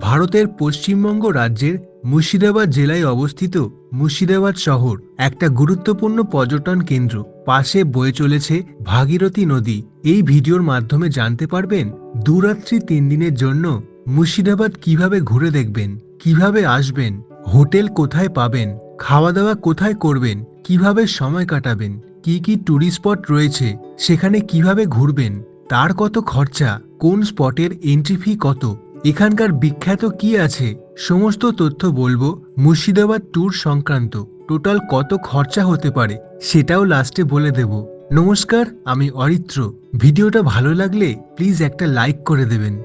ভারতের পশ্চিমবঙ্গ রাজ্যের মুর্শিদাবাদ জেলায় অবস্থিত মুর্শিদাবাদ শহর একটা গুরুত্বপূর্ণ পর্যটন কেন্দ্র। পাশে বয়ে চলেছে ভাগীরথী নদী। এই ভিডিওর মাধ্যমে জানতে পারবেন দুরাত্রি 3 দিনের জন্য মুর্শিদাবাদ কিভাবে ঘুরে দেখবেন, কিভাবে আসবেন, হোটেল কোথায় পাবেন, খাওয়া দাওয়া কোথায় করবেন, কিভাবে সময় কাটাবেন, কি কি ট্যুরিস্ট স্পট রয়েছে, সেখানে কিভাবে ঘুরবেন, তার কত খরচা, কোন স্পটের এন্ট্রি ফি কত, এখানকার বিখ্যাত কি আছে, সমস্ত তথ্য বলবো। মুর্শিদাবাদ ট্যুর সংক্রান্ত টোটাল কত খরচা হতে পারে সেটাও লাস্টে বলে দেব। নমস্কার, আমি অরিত্র। ভিডিওটা ভালো লাগলে প্লিজ একটা লাইক করে দেবেন।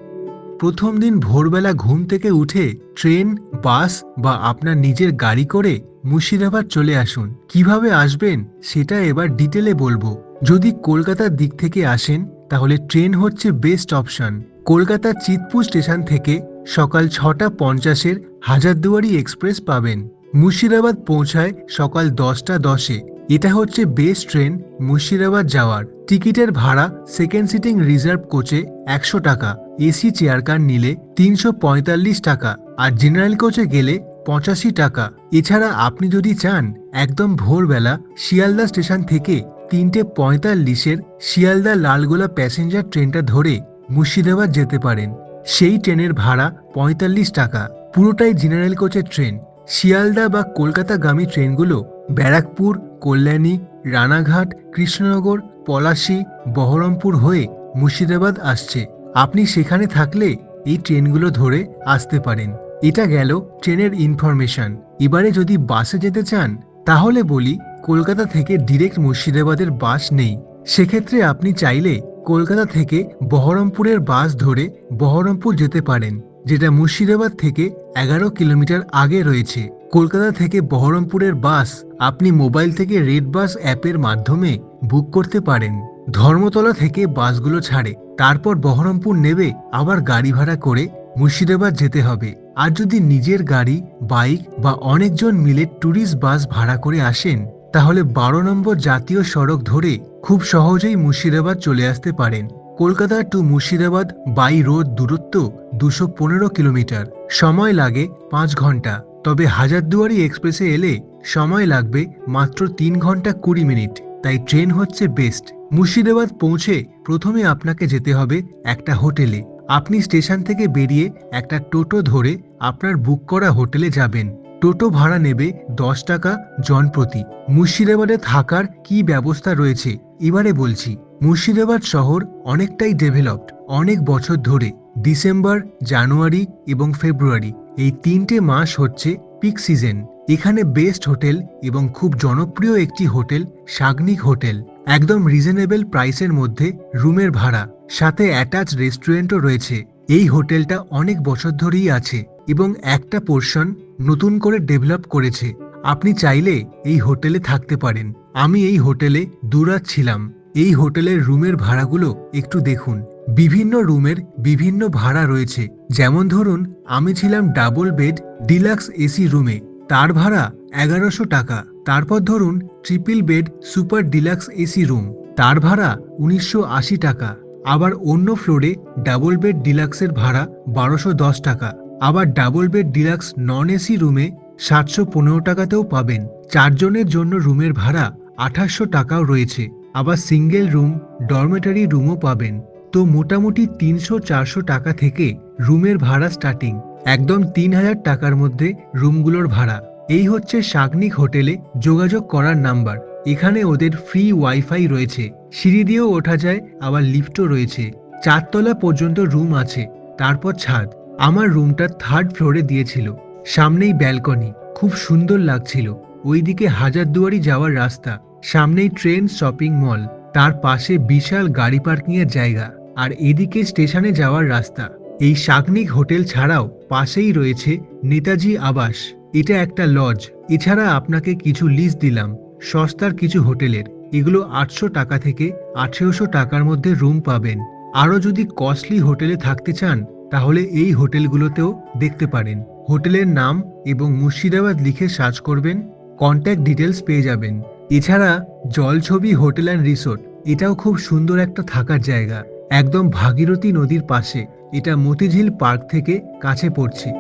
প্রথম দিন ভোরবেলা ঘুম থেকে উঠে ট্রেন, বাস বা আপনার নিজের গাড়ি করে মুর্শিদাবাদ চলে আসুন। কিভাবে আসবেন সেটা এবার ডিটেলে বলবো। যদি কলকাতার দিক থেকে আসেন তাহলে ট্রেন হচ্ছে বেস্ট অপশন। কলকাতার চিতপুর স্টেশন থেকে সকাল 6:50 হাজারদুয়ারি এক্সপ্রেস পাবেন। মুর্শিদাবাদ পৌঁছায় সকাল 10:10। এটা হচ্ছে বেস্ট ট্রেন মুর্শিদাবাদ যাওয়ার। টিকিটের ভাড়া সেকেন্ড সিটিং রিজার্ভ কোচে 100 টাকা, এসি চেয়ার কার নিলে 345 টাকা, আর জেনারেল কোচে গেলে 85 টাকা। এছাড়া আপনি যদি চান একদম ভোরবেলা শিয়ালদা স্টেশন থেকে 3:45 শিয়ালদা লালগোলা প্যাসেঞ্জার ট্রেনটা ধরে মুর্শিদাবাদ যেতে পারেন। সেই ট্রেনের ভাড়া 45 টাকা। পুরোটাই জেনারেল কোচের ট্রেন। শিয়ালদা বা কলকাতাগামী ট্রেনগুলো ব্যারাকপুর, কল্যাণী, রানাঘাট, কৃষ্ণনগর, পলাশী, বহরমপুর হয়ে মুর্শিদাবাদ আসছে। আপনি সেখানে থাকলে এই ট্রেনগুলো ধরে আসতে পারেন। এটা গেল ট্রেনের ইনফরমেশন। এবারে যদি বাসে যেতে চান তাহলে বলি, কলকাতা থেকে ডিরেক্ট মুর্শিদাবাদের বাস নেই। সেক্ষেত্রে আপনি চাইলে কলকাতা থেকে বহরমপুরের বাস ধরে বহরমপুর যেতে পারেন, যেটা মুর্শিদাবাদ থেকে 11 কিলোমিটার আগে রয়েছে। কলকাতা থেকে বহরমপুরের বাস আপনি মোবাইল থেকে রেড বাস অ্যাপের মাধ্যমে বুক করতে পারেন। ধর্মতলা থেকে বাসগুলো ছাড়ে, তারপর বহরমপুর নেবে আবার গাড়ি ভাড়া করে মুর্শিদাবাদ যেতে হবে। আর যদি নিজের গাড়ি, বাইক বা অনেকজন মিলে ট্যুরিস্ট বাস ভাড়া করে আসেন তাহলে 12 নম্বর জাতীয় সড়ক ধরে খুব সহজেই মুর্শিদাবাদ চলে আসতে পারেন। Kolkata to Murshidabad by road দূরত্ব 215 কিলোমিটার, সময় লাগে 5 ঘন্টা। তবে হাজারদুয়ারি এক্সপ্রেসে এলে সময় লাগবে মাত্র 3 ঘন্টা 20 মিনিট। তাই ট্রেন হচ্ছে বেস্ট। মুর্শিদাবাদ পৌঁছে প্রথমে আপনাকে যেতে হবে একটা হোটেলে। আপনি স্টেশন থেকে বেরিয়ে একটা টোটো ধরে আপনার বুক করা হোটেলে যাবেন। টোটো ভাড়া নেবে 10 টাকা জনপ্রতি। মুর্শিদাবাদে থাকার কি ব্যবস্থা রয়েছে এবারে বলছি। মুর্শিদাবাদ শহর অনেকটাই ডেভেলপড। অনেক বছর ধরে ডিসেম্বর, জানুয়ারি এবং ফেব্রুয়ারি এই 3টে মাস হচ্ছে পিক সিজন। এখানে বেস্ট হোটেল এবং খুব জনপ্রিয় একটি হোটেল সাগনিক হোটেল। একদম রিজনেবল প্রাইসের মধ্যে রুমের ভাড়া, সাথে অ্যাটাচ রেস্টুরেন্টও রয়েছে। এই হোটেলটা অনেক বছর ধরেই আছে এবং একটা পোর্শন নতুন করে ডেভেলপ করেছে। আপনি চাইলে এই হোটেলে থাকতে পারেন। আমি এই হোটেলে 2 রাত ছিলাম। এই হোটেলের রুমের ভাড়াগুলো একটু দেখুন। বিভিন্ন রুমের বিভিন্ন ভাড়া রয়েছে। যেমন ধরুন, আমি ছিলাম ডাবল বেড ডিলাক্স এসি রুমে, তার ভাড়া 1100 টাকা। তারপর ধরুন triple bed super deluxe AC room, তার ভাড়া 1980 টাকা। আবার অন্য ফ্লোরে ডাবল বেড ডিলাক্সের ভাড়া 1210 টাকা। আবার double bed deluxe non AC রুমে 715 টাকাতেও পাবেন। 4 জনের জন্য রুমের ভাড়া 2800 টাকাও রয়েছে। আবার সিঙ্গেল রুম, ডরমেটরি রুমও পাবেন। তো মোটামুটি 300-400 টাকা থেকে রুমের ভাড়া স্টার্টিং। একদম 3000 টাকার মধ্যে রুমগুলোর ভাড়া। এই হচ্ছে সাগনিক হোটেলে যোগাযোগ করার নাম্বার। এখানে ওদের ফ্রি ওয়াইফাই রয়েছে, সিঁড়ি দিয়েও ওঠা যায়, আবার লিফটও রয়েছে। 4 তলা পর্যন্ত রুম আছে, তারপর ছাদ। আমার রুমটা 3rd ফ্লোরে দিয়েছিল। সামনেই ব্যালকনি, খুব সুন্দর লাগছিল। ওইদিকে হাজারদুয়ারি যাওয়ার রাস্তা, সামনেই ট্রেন, শপিং মল, তার পাশে বিশাল গাড়ি পার্কিং এর জায়গা, আর এদিকে স্টেশনে যাওয়ার রাস্তা। এই সাগনিক হোটেল ছাড়াও পাশেই রয়েছে নেতাজি আবাস। এটা একটা লজ। এছাড়া আপনাকে কিছু লিস্ট দিলাম সস্তার কিছু হোটেলের। এগুলো 800 টাকা থেকে 1800 টাকার মধ্যে রুম পাবেন। আরও যদি কস্টলি হোটেলে থাকতে চান তাহলে এই হোটেলগুলোতেও দেখতে পারেন। হোটেলের নাম এবং মুর্শিদাবাদ লিখে সার্চ করবেন, কন্ট্যাক্ট ডিটেলস পেয়ে যাবেন। এছাড়া জলছবি হোটেল অ্যান্ড রিসোর্ট, এটাও খুব সুন্দর একটা থাকার জায়গা। একদম ভাগীরথী নদীর পাশে। এটা মতিঝিল পার্ক থেকে কাছে পড়ছে।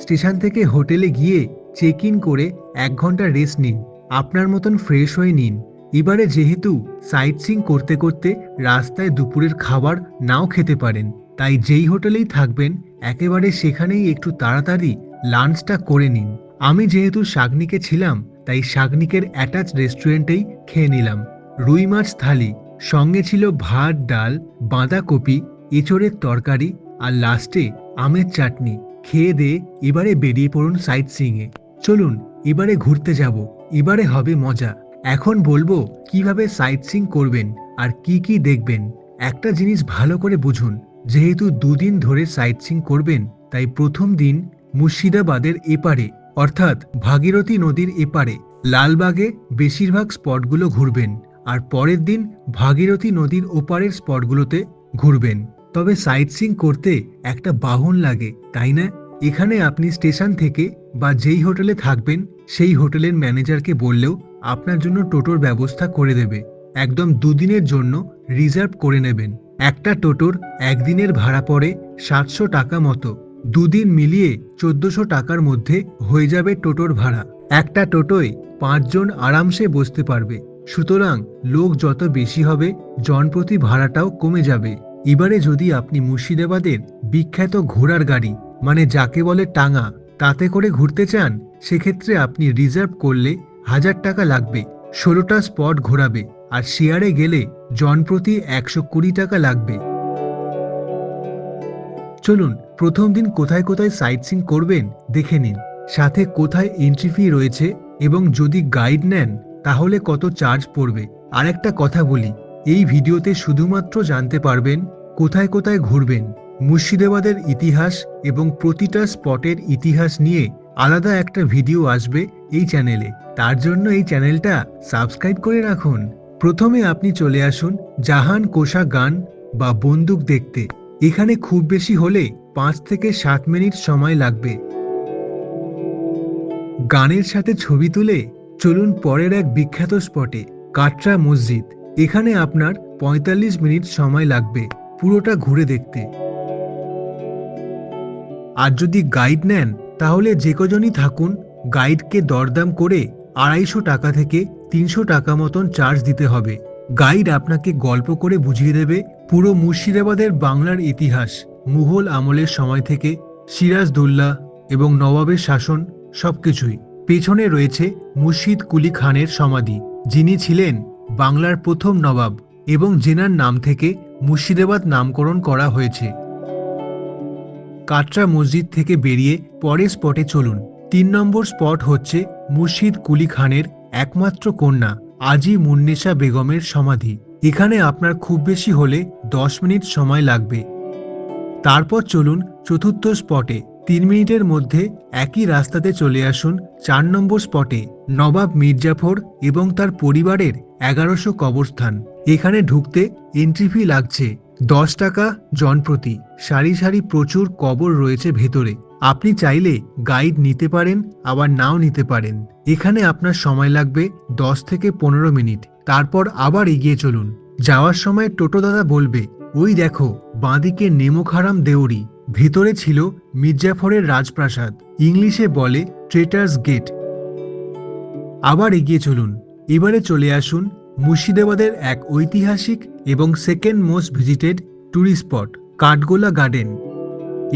স্টেশন থেকে হোটেলে গিয়ে চেক ইন করে 1 ঘন্টা রেস্ট নিন, আপনার মতন ফ্রেশ হয়ে নিন। এবারে যেহেতু সাইট সিং করতে করতে রাস্তায় দুপুরের খাবার নাও খেতে পারেন, তাই যেই হোটেলেই থাকবেন একেবারে সেখানেই একটু তাড়াতাড়ি লাঞ্চটা করে নিন। আমি যেহেতু শাগনিকে ছিলাম তাই শাগনিকের অ্যাটাচ রেস্টুরেন্টেই খেয়ে নিলাম। রুই মাছ থালি, সঙ্গে ছিল ভাত, ডাল, বাঁধাকপি, এঁচড়ের তরকারি আর লাস্টে আমের চাটনি। খেয়ে দিয়ে এবারে বেরিয়ে পড়ুন সাইট সিইংয়ে। চলুন এবারে ঘুরতে যাব, এবারে হবে মজা। এখন বলবো কিভাবে সাইট সিইং করবেন আর কি কি দেখবেন। একটা জিনিস ভালো করে বুঝুন, যেহেতু 2 দিন ধরে সাইট সিইং করবেন তাই প্রথম দিন মুর্শিদাবাদের এপারে অর্থাৎ ভাগীরথী নদীর এপারে লালবাগে বেশিরভাগ স্পটগুলো ঘুরবেন, আর পরের দিন ভাগীরথী নদীর ওপারের স্পটগুলোতে ঘুরবেন। তবে সাইট সিইং করতে একটা বাহন লাগে, তাই না? এখানে আপনি স্টেশন থেকে বা যেই হোটেলে থাকবেন সেই হোটেলের ম্যানেজারকে বললেও আপনার জন্য টোটোর ব্যবস্থা করে দেবে। একদম 2 দিনের জন্য রিজার্ভ করে নেবেন। একটা টোটোর একদিনের ভাড়া পড়ে 700 টাকা মতো। 2 দিন মিলিয়ে 1400 টাকার মধ্যে হয়ে যাবে টোটোর ভাড়া। একটা টোটোয় 5 জন আরামসে বসতে পারবে। সুতরাং লোক যত বেশি হবে জনপ্রতি ভাড়াটাও কমে যাবে। এবারে যদি আপনি মুর্শিদাবাদের বিখ্যাত ঘোড়ার গাড়ি মানে যাকে বলে টাঙা তাতে করে ঘুরতে চান, সেক্ষেত্রে আপনি রিজার্ভ করলে 1000 টাকা লাগবে। 16টা স্পট ঘোরাবে, আর শেয়ারে গেলে জনপ্রতি 120 টাকা লাগবে। চলুন প্রথম দিন কোথায় কোথায় সাইট সিইং করবেন দেখে নিন, সাথে কোথায় এন্ট্রি ফি রয়েছে এবং যদি গাইড নেন তাহলে কত চার্জ পড়বে। আর একটা কথা বলি, এই ভিডিওতে শুধুমাত্র জানতে পারবেন কোথায় কোথায় ঘুরবেন। মুর্শিদাবাদের ইতিহাস এবং প্রতিটা স্পটের ইতিহাস নিয়ে আলাদা একটা ভিডিও আসবে এই চ্যানেলে, তার জন্য এই চ্যানেলটা সাবস্ক্রাইব করে রাখুন। প্রথমে আপনি চলে আসুন জাহান কোষা গান বা বন্দুক দেখতে। এখানে খুব বেশি হলে 5 থেকে 7 মিনিট সময় লাগবে। গানের সাথে ছবি তুলে চলুন পরের এক বিখ্যাত স্পটে, কাটরা মসজিদ। এখানে আপনার 45 মিনিট সময় লাগবে পুরোটা ঘুরে দেখতে। আর যদি গাইড নেন তাহলে যে কজনই থাকুন গাইডকে দরদাম করে 250 টাকা থেকে 300 টাকা মতন চার্জ দিতে হবে। গাইড আপনাকে গল্প করে বুঝিয়ে দেবে পুরো মুর্শিদাবাদের বাংলার ইতিহাস, মুঘল আমলের সময় থেকে সিরাজদৌল্লা এবং নবাবের শাসন সবকিছুই। পেছনে রয়েছে মুর্শিদ কুলি খানের সমাধি, যিনি ছিলেন বাংলার প্রথম নবাব এবং যেনার নাম থেকে মুর্শিদাবাদ নামকরণ করা হয়েছে। কাটরা মসজিদ থেকে বেরিয়ে পরের স্পটে চলুন। 3 নম্বর স্পট হচ্ছে মুর্শিদ কুলি খানের একমাত্র কন্যা আজি মুন্নেসা বেগমের সমাধি। এখানে আপনার খুব বেশি হলে 10 মিনিট সময় লাগবে। তারপর চলুন চতুর্থ স্পটে। 3 মিনিটের মধ্যে একই রাস্তাতে চলে আসুন 4 নম্বর স্পটে, নবাব মির্জাফর এবং তার পরিবারের 1100 কবরস্থান। এখানে ঢুকতে এন্ট্রি ফি লাগছে 10 টাকা জনপ্রতি। সারি সারি প্রচুর কবর রয়েছে ভেতরে। আপনি চাইলে গাইড নিতে পারেন, আবার নাও নিতে পারেন। এখানে আপনার সময় লাগবে 10 থেকে 15 মিনিট। তারপর আবার এগিয়ে চলুন। যাওয়ার সময় টোটো দাদা বলবে, ওই দেখো বাঁদিকে নেমোখারাম দেউরি, ভেতরে ছিল মির্জাফরের রাজপ্রাসাদ, ইংলিশে বলে ট্রেটার্স গেট। আবার এগিয়ে চলুন। এবারে চলে আসুন মুর্শিদাবাদের এক ঐতিহাসিক এবং second most visited tourist spot, Kathgola garden.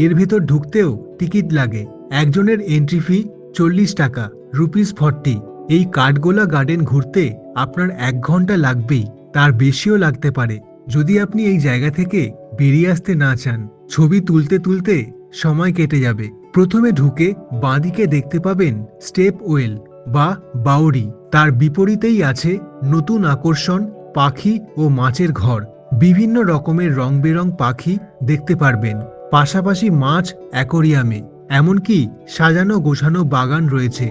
এর ভেতর ঢুকতেও টিকিট লাগে। একজনের এন্ট্রি ফি 40 টাকা, ₹40। এই কাঠগোলা গার্ডেন ঘুরতে আপনার 1 ঘন্টা লাগবেই, তার বেশিও লাগতে পারে যদি আপনি এই জায়গা থেকে বেরিয়ে আসতে না চান। ছবি তুলতে তুলতে সময় কেটে যাবে। প্রথমে ঢুকে বাঁদিকে দেখতে পাবেন স্টেপ ওয়েল বা বাউরি, তার বিপরীতেই আছে নতুন আকর্ষণ পাখি ও মাছের ঘর। বিভিন্ন রকমের রং বেরং পাখি দেখতে পারবেন, পাশাপাশি মাছ অ্যাকোরিয়ামে, এমনকি সাজানো গোছানো বাগান রয়েছে।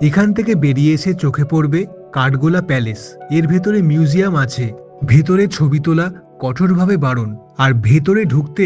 এখান থেকে বেরিয়ে এসে চোখে পড়বে কাঠগোলা প্যালেস। এর ভেতরে মিউজিয়াম আছে। ভেতরে ছবি তোলা কঠোরভাবে বারণ, আর ভেতরে ঢুকতে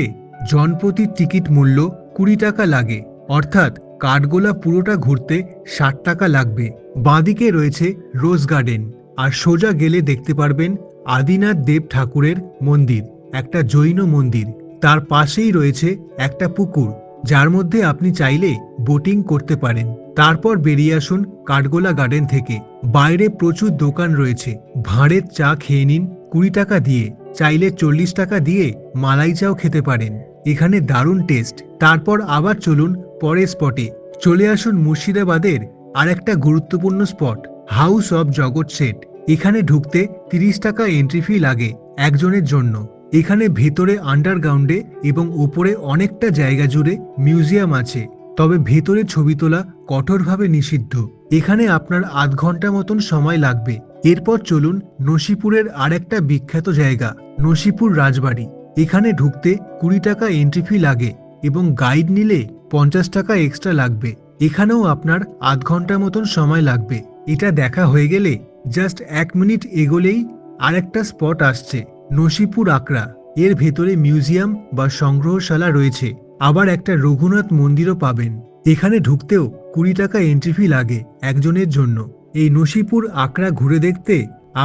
জনপ্রতি টিকিট মূল্য 20 টাকা লাগে, অর্থাৎ কাঠগোলা পুরোটা ঘুরতে 60 টাকা লাগবে। বাঁদিকে রয়েছে রোজ গার্ডেন, আর সোজা গেলে দেখতে পারবেন আদিনাথ দেব ঠাকুরের মন্দির, একটা জৈন মন্দির। তার পাশেই রয়েছে একটা পুকুর, যার মধ্যে আপনি চাইলে বোটিং করতে পারেন। তারপর বেরিয়ে আসুন কাঠগোলা গার্ডেন থেকে। বাইরে প্রচুর দোকান রয়েছে। ভাঁড়ের চা খেয়ে নিন 20 টাকা দিয়ে, চাইলে 40 টাকা দিয়ে মালাই চাও খেতে পারেন। এখানে দারুণ টেস্ট। তারপর আবার চলুন পরের স্পটে। চলে আসুন মুর্শিদাবাদের আর একটা গুরুত্বপূর্ণ স্পট, হাউস অব জগৎ শেঠ। এখানে ঢুকতে 30 টাকা এন্ট্রি ফি লাগে একজনের জন্য। এখানে ভেতরে আন্ডারগ্রাউন্ডে এবং উপরে অনেকটা জায়গা জুড়ে মিউজিয়াম আছে, তবে ভেতরে ছবি তোলা কঠোরভাবে নিষিদ্ধ। এখানে আপনার আধ ঘন্টা মতন সময় লাগবে। এরপর চলুন নসিপুরের আর একটা বিখ্যাত জায়গা, নসিপুর রাজবাড়ি। এখানে ঢুকতে 20 টাকা এন্ট্রি ফি লাগে এবং গাইড নিলে 50 টাকা এক্সট্রা লাগবে। এখানেও আপনার আধ ঘন্টা মতন সময় লাগবে। এটা দেখা হয়ে গেলে জাস্ট 1 মিনিট এগোলেই আর একটা স্পট আসছে, নসিপুর আকড়া। এর ভেতরে মিউজিয়াম বা সংগ্রহশালা রয়েছে, আবার একটা রঘুনাথ মন্দিরও পাবেন। এখানে ঢুকতেও 20 টাকা এন্ট্রি ফি লাগে একজনের জন্য। এই নসিপুর আকড়া ঘুরে দেখতে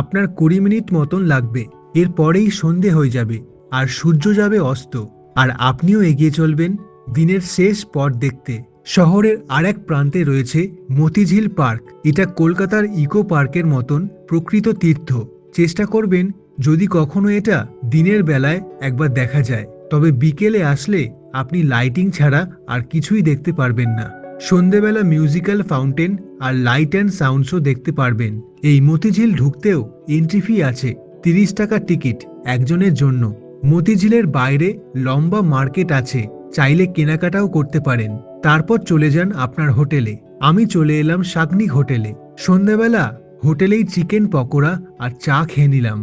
আপনার 20 মিনিট মতন লাগবে। এরপরেই সন্ধে হয়ে যাবে আর সূর্য যাবে অস্ত, আর আপনিও এগিয়ে চলবেন দিনের শেষ স্পট দেখতে। শহরের আর এক প্রান্তে রয়েছে মতিঝিল পার্ক। এটা কলকাতার ইকো পার্কের মতন প্রকৃত তীর্থ। চেষ্টা করবেন যদি কখনো এটা দিনের বেলায় একবার দেখা যায়, তবে বিকেলে আসলে আপনি লাইটিং ছাড়া আর কিছুই দেখতে পারবেন না। সন্ধেবেলা মিউজিক্যাল ফাউন্টেন আর লাইট অ্যান্ড সাউন্ড শো দেখতে পারবেন। এই মতিঝিল ঢুকতেও এন্ট্রি ফি আছে 30 টাকা টিকিট একজনের জন্য। মতিঝিলের বাইরে লম্বা মার্কেট আছে, চাইলে কেনাকাটাও করতে পারেন। তারপর চলে যান আপনার হোটেলে। আমি চলে এলাম শাগনিক হোটেলে। সন্ধ্যাবেলা হোটেলেই চিকেন পকোড়া আর চা খেয়ে নিলাম।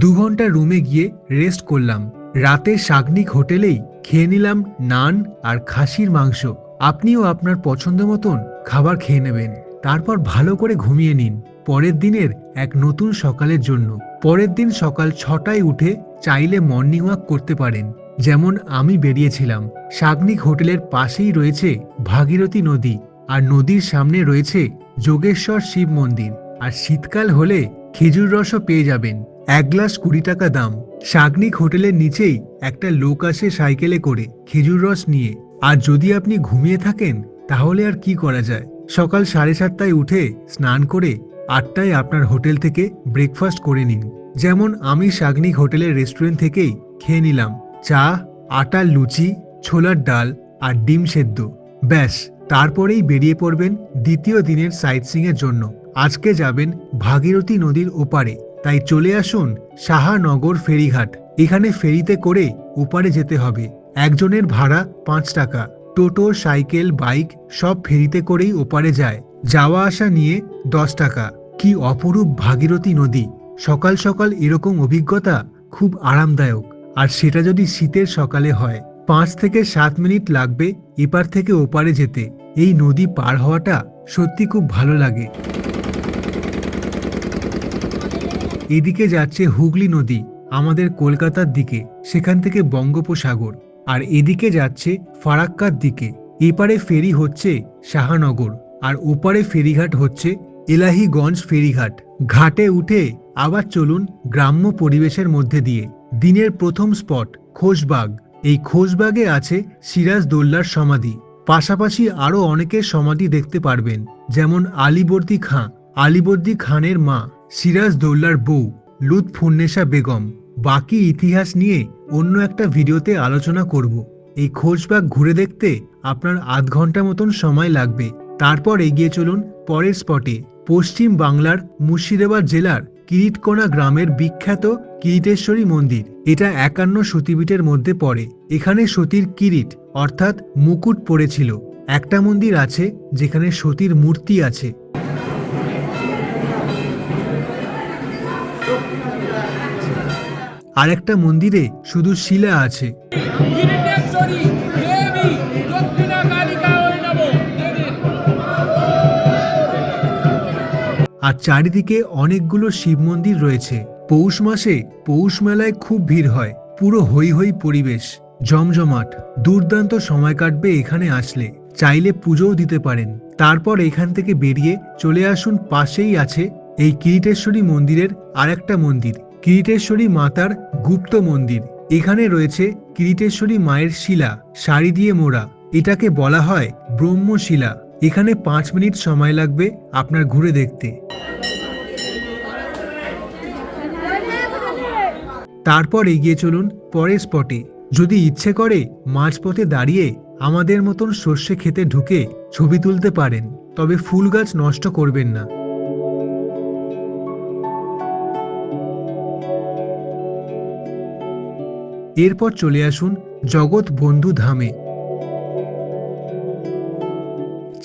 2 ঘন্টা রুমে গিয়ে রেস্ট করলাম। রাতে শাগনিক হোটেলেই খেয়ে নিলাম নান আর খাসির মাংস। আপনিও আপনার পছন্দ মতন খাবার খেয়ে নেবেন, তারপর ভালো করে ঘুমিয়ে নিন পরের দিনের এক নতুন সকালের জন্য। পরের দিন সকাল 6টায় উঠে চাইলে মর্নিং ওয়াক করতে পারেন, যেমন আমি বেরিয়েছিলাম। শাগনিক হোটেলের পাশেই রয়েছে ভাগীরথী নদী, আর নদীর সামনে রয়েছে যোগেশ্বর শিব মন্দির। আর শীতকাল হলে খেজুর রসও পেয়ে যাবেন, 1 গ্লাস 20 টাকা দাম। শাগনিক হোটেলের নিচেই একটা লোক আসে সাইকেলে করে খেজুর রস নিয়ে। আর যদি আপনি ঘুমিয়ে থাকেন তাহলে আর কি করা যায়, সকাল 7:30টায় উঠে স্নান করে 8টায় আপনার হোটেল থেকে ব্রেকফাস্ট করে নিন। যেমন আমি শাগনিক হোটেলের রেস্টুরেন্ট থেকেই খেয়ে নিলাম চা, আটার লুচি, ছোলার ডাল আর ডিম সেদ্ধ। ব্যাস, তারপরেই বেরিয়ে পড়বেন দ্বিতীয় দিনের সাইট সিইংয়ের জন্য। আজকে যাবেন ভাগীরথী নদীর ওপারে, তাই চলে আসুন সাহানগর ফেরিঘাট। এখানে ফেরিতে করে ওপারে যেতে হবে। একজনের ভাড়া 5 টাকা। টোটো, সাইকেল, বাইক সব ফেরিতে করেই ওপারে যায়। যাওয়া আসা নিয়ে 10 টাকা। কি অপরূপ ভাগীরথী নদী! সকাল সকাল এরকম অভিজ্ঞতা খুব আরামদায়ক, আর সেটা যদি শীতের সকালে হয়। 5 থেকে 7 মিনিট লাগবে এপার থেকে ওপারে যেতে। এই নদী পার হওয়াটা সত্যি খুব ভালো লাগে। এদিকে যাচ্ছে হুগলি নদী আমাদের কলকাতার দিকে, সেখান থেকে বঙ্গোপসাগর। আর এদিকে যাচ্ছে ফারাক্কার দিকে। এপারে ফেরি হচ্ছে সাহানগর, আর ওপারে ফেরিঘাট হচ্ছে এলাহিগঞ্জ ফেরিঘাট। ঘাটে উঠে আবার চলুন গ্রাম্য পরিবেশের মধ্যে দিয়ে। দিনের প্রথম স্পট খোশবাগ। এই খোশবাগে আছে সিরাজদৌল্লার সমাধি, পাশাপাশি আরো অনেকের সমাধি দেখতে পারবেন, যেমন আলীবর্দী খাঁ, আলীবর্দী খানের মা, সিরাজদৌল্লার বউ লুৎফুন্নেসা বেগম। বাকি ইতিহাস নিয়ে অন্য একটা ভিডিওতে আলোচনা করব। এই খোশবাগ ঘুরে দেখতে আপনার আধ ঘন্টা মতন সময় লাগবে। তারপর এগিয়ে চলুন পরের স্পটে, পশ্চিম বাংলার মুর্শিদাবাদ জেলার কিরিটকোনা গ্রামের বিখ্যাত কিরিটেশ্বরী মন্দির। এটা 51 সতীপীঠের মধ্যে পড়ে। এখানে সতীর কিরিট অর্থাৎ মুকুট পড়েছিল। একটা মন্দির আছে যেখানে সতীর মূর্তি আছে। আর একটা মন্দিরে শুধু শিলা আছে। আর চারিদিকে অনেকগুলো শিব মন্দির রয়েছে। পৌষ মাসে পৌষ মেলায় খুব ভিড় হয়, পুরো হৈ হৈ পরিবেশ, জমজমাট। দুর্দান্ত সময় কাটবে এখানে আসলে। চাইলে পুজোও দিতে পারেন। তারপর এখান থেকে বেরিয়ে চলে আসুন, পাশেই আছে এই কিরিটেশ্বরী মন্দিরের আরেকটা মন্দির, কিরিটেশ্বরী মাতার গুপ্ত মন্দির। এখানে রয়েছে কিরিটেশ্বরী মায়ের শিলা, শাড়ি দিয়ে মোড়া। এটাকে বলা হয় ব্রহ্মশিলা। এখানে 5 মিনিট সময় লাগবে আপনার ঘুরে দেখতে। তারপর এগিয়ে চলুন পরের স্পটে। যদি ইচ্ছে করে মাঝপথে দাঁড়িয়ে আমাদের মতন সর্ষে খেতে ঢুকে ছবি তুলতে পারেন, তবে ফুল গাছ নষ্ট করবেন না। এরপর চলে আসুন জগৎ বন্ধু ধামে।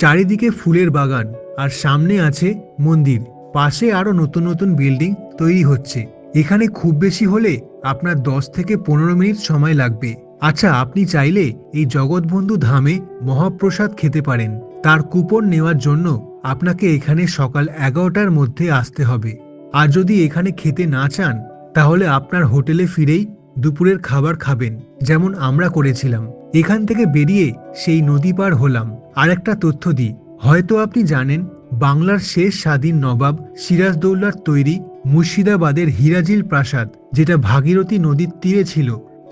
চারিদিকে ফুলের বাগান আর সামনে আছে মন্দির। পাশে আরো নতুন নতুন বিল্ডিং তৈরি হচ্ছে। এখানে খুব বেশি হলে আপনার 10 থেকে 15 মিনিট সময় লাগবে। আচ্ছা, আপনি চাইলে এই জগৎবন্ধু ধামে মহাপ্রসাদ খেতে পারেন। তার কুপন নেওয়ার জন্য আপনাকে এখানে সকাল 11টার মধ্যে আসতে হবে। আর যদি এখানে খেতে না চান, তাহলে আপনার হোটেলে ফিরেই দুপুরের খাবার খাবেন, যেমন আমরা করেছিলাম। এখান থেকে বেরিয়ে সেই নদী পার হলাম। আর একটা তথ্য দিই, হয়তো আপনি জানেন বাংলার শেষ স্বাধীন নবাব সিরাজদৌল্লার তৈরি মুর্শিদাবাদের হিরাজিল প্রাসাদ, যেটা ভাগীরথী নদীর তীরে ছিল,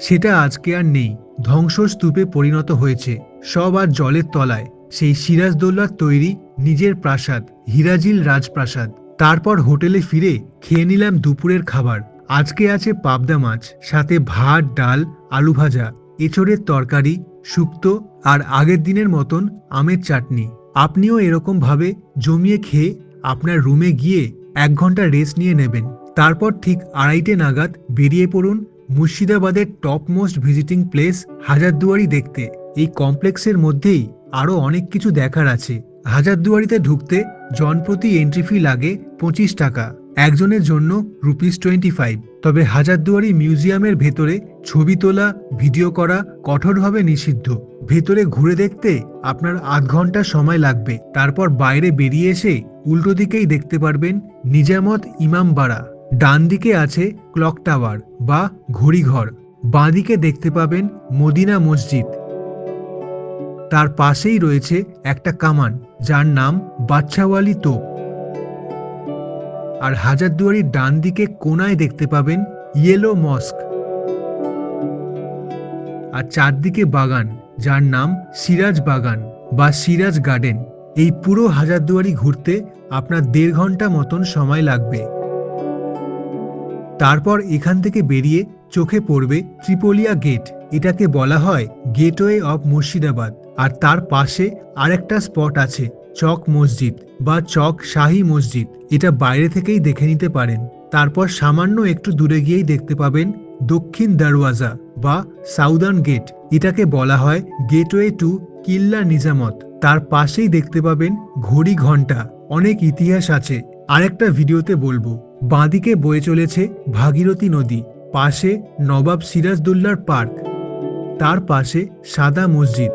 সেটা আজকে আর নেই, ধ্বংসস্তূপে পরিণত হয়েছে। সব আর জলের তলায় সেই সিরাজদৌল্লার তৈরি নিজের প্রাসাদ, হিরাজিল রাজপ্রাসাদ। তারপর হোটেলে ফিরে খেয়ে নিলাম দুপুরের খাবার। আজকে আছে পাবদা মাছ, সাথে ভাত, ডাল, আলু ভাজা, এঁচড়ের তরকারি, শুক্তো আর আগের দিনের মতন আমের চাটনি। আপনিও এরকম ভাবে জমিয়ে খেয়ে আপনার রুমে গিয়ে 1 ঘন্টা রেস্ট নিয়ে নেবেন। তারপর ঠিক 2:30টে নাগাদ বেরিয়ে পড়ুন মুর্শিদাবাদের top most visiting place Hazarduari দেখতে। এই কমপ্লেক্সের মধ্যেই আরো অনেক কিছু দেখার আছে। হাজারদুয়ারিতে ঢুকতে জনপ্রতি এন্ট্রি ফি লাগে 25 টাকা, একজনের জন্য ₹25। তবে হাজারদুয়ারি মিউজিয়ামের ভেতরে ছবি তোলা, ভিডিও করা কঠোরভাবে নিষিদ্ধ। ভেতরে ঘুরে দেখতে আপনার 8 ঘন্টা সময় লাগবে। তারপর বাইরে বেরিয়ে এসে উল্টো দিকেই দেখতে পারবেন নিজামত ইমামবাড়া। ডান দিকে আছে ক্লক টাওয়ার বা ঘড়িঘর। বাঁ দিকে দেখতে পাবেন মদিনা মসজিদ। তার পাশেই রয়েছে একটা কামান, যার নাম বাদশাওয়ালি তোপ। আর হাজারদুয়ারির ডান দিকে কোনায় দেখতে পাবেন ইয়েলো মস্ক। আর চারদিকে বাগান, যার নাম সিরাজ বাগান বা সিরাজ গার্ডেন। এই পুরো হাজারদুয়ারি ঘুরতে আপনার 1.5 ঘন্টা মতন সময় লাগবে। তারপর এখান থেকে বেরিয়ে চোখে পড়বে ত্রিপোলিয়া গেট। এটাকে বলা হয় গেটওয়ে অফ মুর্শিদাবাদ। আর তার পাশে আরেকটা স্পট আছে চক মসজিদ বা চক শাহী মসজিদ। এটা বাইরে থেকেই দেখে নিতে পারেন। তারপর সামান্য একটু দূরে গিয়েই দেখতে পাবেন দক্ষিণ দরওয়াজা বা সাউদার্ন গেট। এটাকে বলা হয় গেটওয়ে টু কিল্লা নিজামত। তার পাশেই দেখতে পাবেন ঘড়ি ঘন্টা। অনেক ইতিহাস আছে, আরেকটা ভিডিওতে বলবো। বাঁদিকে বয়ে চলেছে ভাগীরথী নদী, পাশে নবাব সিরাজদৌল্লার পার্ক, তার পাশে সাদা মসজিদ,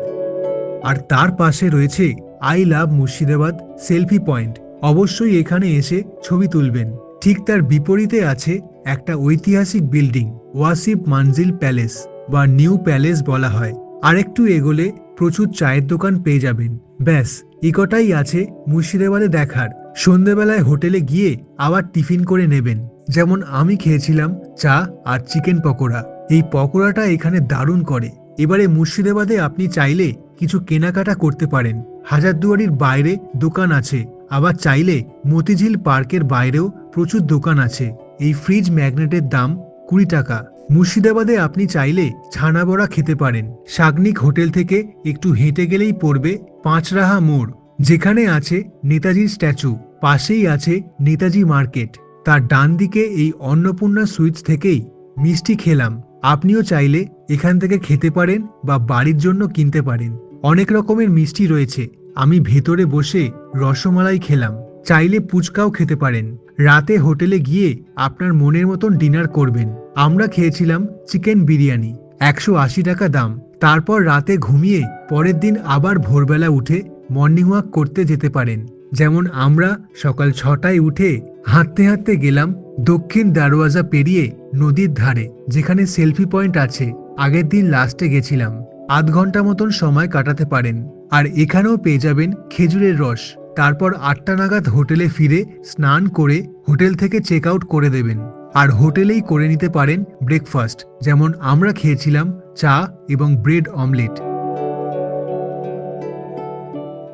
আর তার পাশে রয়েছে I love Murshidabad selfie point. অবশ্যই এখানে এসে ছবি তুলবেন। ঠিক তার বিপরীতে আছে একটা ঐতিহাসিক বিল্ডিং, ওয়াসিফ মানজিল প্যালেস বা নিউ প্যালেস বলা হয়। আরেকটু এগোলে প্রচুর চায়ের দোকান পেয়ে যাবেন। ব্যাস, একটাই আছে মুর্শিদাবাদে দেখার। সন্ধ্যেবেলায় হোটেলে গিয়ে আবার টিফিন করে নেবেন। যেমন আমি খেয়েছিলাম চা আর চিকেন পকোড়া। এই পকোড়াটা এখানে দারুণ করে। এবারে মুর্শিদাবাদে আপনি চাইলে কিছু কেনাকাটা করতে পারেন। হাজারদুয়ারির বাইরে দোকান আছে, আবার চাইলে মতিঝিল পার্কের বাইরেও প্রচুর দোকান আছে। এই ফ্রিজ ম্যাগনেটের দাম 20 টাকা। মুর্শিদাবাদে আপনি চাইলে ছানা বড়া খেতে পারেন। সাগনিক হোটেল থেকে একটু হেঁটে গেলেই পড়বে পাঁচরাহা মোড়, যেখানে আছে নেতাজির স্ট্যাচু। পাশেই আছে নেতাজি মার্কেট। তার ডান দিকে এই অন্নপূর্ণা সুইটস থেকেই মিষ্টি খেলাম। আপনিও চাইলে এখান থেকে খেতে পারেন বা বাড়ির জন্য কিনতে পারেন। অনেক রকমের মিষ্টি রয়েছে। আমি ভেতরে বসে রসমালাই খেলাম। চাইলে পুচকাও খেতে পারেন। রাতে হোটেলে গিয়ে আপনার মনের মতন ডিনার করবেন। আমরা খেয়েছিলাম চিকেন বিরিয়ানি, 180 টাকা দাম। তারপর রাতে ঘুমিয়ে পরের দিন আবার ভোরবেলা উঠে মর্নিং ওয়াক করতে যেতে পারেন। যেমন আমরা সকাল 6টায় উঠে হাঁটতে হাঁটতে গেলাম দক্ষিণ দরওয়াজা পেরিয়ে নদীর ধারে, যেখানে সেলফি পয়েন্ট আছে। আগের দিন লাস্টে গেছিলাম। 8 ঘন্টা মতন সময় কাটাতে পারেন। আর এখানেও পেয়ে যাবেন খেজুরের রস। তারপর 8টা নাগাদ হোটেলে ফিরে স্নান করে হোটেল থেকে চেক আউট করে দেবেন। আর হোটেলেই করে নিতে পারেন ব্রেকফাস্ট, যেমন আমরা খেয়েছিলাম চা এবং ব্রেড অমলেট।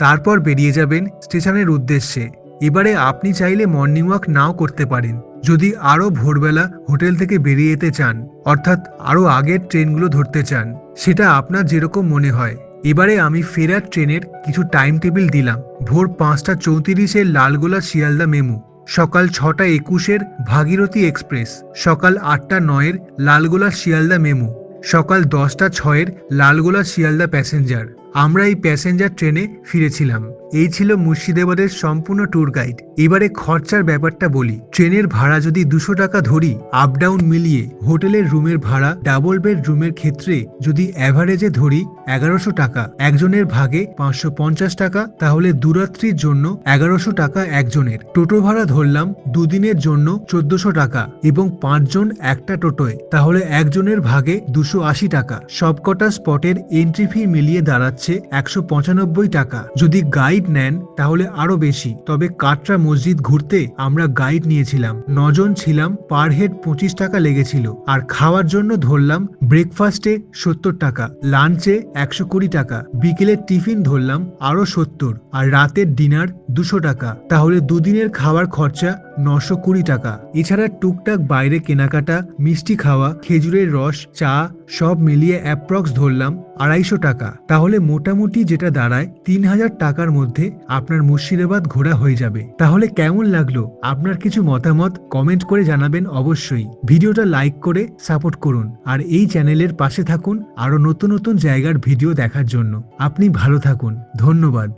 তারপর বেরিয়ে যাবেন স্টেশনের উদ্দেশ্যে। এবারে আপনি চাইলে মর্নিং ওয়াক নাও করতে পারেন, যদি আরও ভোরবেলা হোটেল থেকে বেরিয়ে যেতে চান, অর্থাৎ আরও আগের ট্রেনগুলো ধরতে চান, সেটা আপনার যেরকম মনে হয়। এবারে আমি ফেরার ট্রেনের কিছু টাইম টেবিল দিলাম। ভোর 5:34 লালগোলা শিয়ালদা মেমু, সকাল 6:21 ভাগীরথী এক্সপ্রেস, সকাল 8:09 লালগোলা শিয়ালদা মেমু, সকাল 10:06 লালগোলা শিয়ালদা প্যাসেঞ্জার। আমরা এই প্যাসেঞ্জার ট্রেনে ফিরেছিলাম। এই ছিল মুর্শিদাবাদের সম্পূর্ণ ট্যুর গাইড। এবারে খরচার ব্যাপারটা বলি। ট্রেনের ভাড়া যদি 200 টাকা ধরি, আপ ডাউন মিলিয়ে হোটেলের রুমের ভাড়া ডাবল বেড রুমের ক্ষেত্রে যদি অ্যাভারেজে ধরি 1100 টাকা, একজনের ভাগে 550 টাকা, তাহলে দুরাত্রির জন্য 1100 টাকা একজনের। টোটো ভাড়া ধরলাম দুদিনের জন্য 1400 টাকা এবং 5 জন একটা টোটোয়, তাহলে একজনের ভাগে 280 টাকা। সবকটা স্পটের এন্ট্রি ফি মিলিয়ে দাঁড়াচ্ছে 195 টাকা। যদি গাইড নেন তাহলে আরো বেশি, তবে কাটরা মসজিদ ঘুরতে আমরা গাইড নিয়েছিলাম, 9 জন ছিলাম, পার হেড 25 টাকা লেগেছিল। আর খাওয়ার জন্য ধরলাম ব্রেকফাস্টে 70 টাকা, লাঞ্চে 120 টাকা, বিকেলের টিফিন ধরলাম আরো 70, আর রাতের ডিনার 200 টাকা। তাহলে দুদিনের খাওয়ার খরচা 920 টাকা। এছাড়া টুকটাক বাইরে কেনাকাটা, মিষ্টি খাওয়া, খেজুরের রস, চা সব মিলিয়ে অ্যাপ্রক্স ধরলাম 250 টাকা। তাহলে মোটামুটি যেটা দাঁড়ায় 3000 টাকার মধ্যে আপনার মুর্শিদাবাদ ঘোরা হয়ে যাবে। তাহলে কেমন লাগলো? আপনার কিছু মতামত কমেন্ট করে জানাবেন অবশ্যই। ভিডিওটা লাইক করে সাপোর্ট করুন আর এই চ্যানেলের পাশে থাকুন আরো নতুন নতুন জায়গার ভিডিও দেখার জন্য। আপনি ভালো থাকুন, ধন্যবাদ।